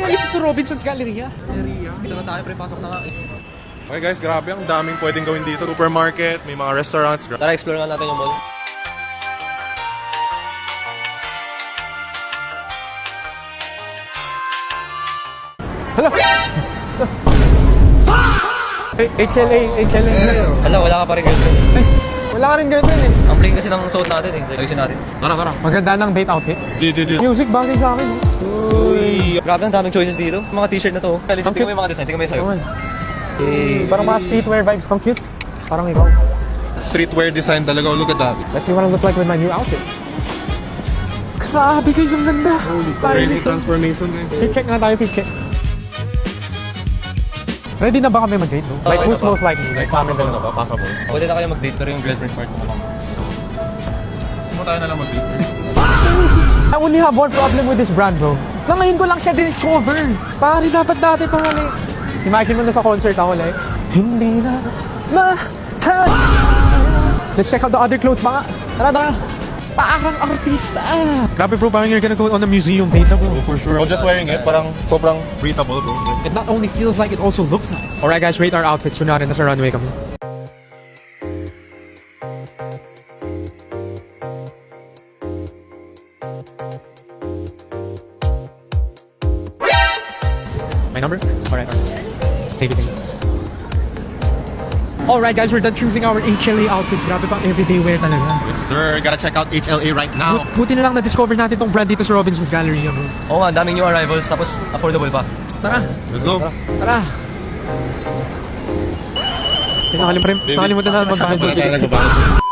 umalis ito Robinson's Galleria. Dito na tayo, pre. Pasok na nga. Okay guys, grabe ang daming pwedeng gawin dito. Supermarket, may mga restaurants. Tara, explore nga natin yung mall. Hala! HLA. Hala, wala ka pa rin girlfriend. Wala ka rin ganun eh. Ang plain kasi ng suot natin eh. Ayusin natin. Tara. Maganda ng date outfit. G. Music bagay sa akin. Uy! Grabe, ang daming choices dito. Mga t-shirt na to. Legit, tingnan mo yung mga design. Tingnan mo yung sa'yo. Parang mga streetwear vibes. Ang cute. Parang ikaw. Streetwear design talaga. Look at that. Let's see what I look like with my new outfit. Grabe guys, ang ganda. Crazy transformation guys. Fit check nga tayo, fit check. Ready na ba kami mag-date, no? Like, who's most likely? Like, kami na ba? Possible. Pwede na kayo mag-date pero yung girlfriend part mo lang. Mo tayo na lang mag-date. I only have one problem with this brand, bro. Na ngayon ko lang siya discover. Pare, dapat dati pa nga, like. Imagine mo na sa concert ako, like, hindi na Let's check out the other clothes, mga. Tara. Parang artista. Grabe, bro, parang you're gonna go on a museum date, bro. For sure. Just wearing it, parang sobrang breathable bro. It not only feels like, it also looks nice. Alright guys, rate our outfits. Kunwari, nasa runway kami. My number? Alright. Take it. Alright guys, we're done choosing our HLA outfits. Grabe pang everyday wear talaga. Yes sir, gotta check out HLA right now. Buti na lang na-discover natin tong brand dito sa Robinson's Galleria, bro. Oo nga, daming new arrivals. Tapos affordable pa. Tara. Let's go. Tara. Nakalimutan na magbayad. Wala tayo nagbabayad.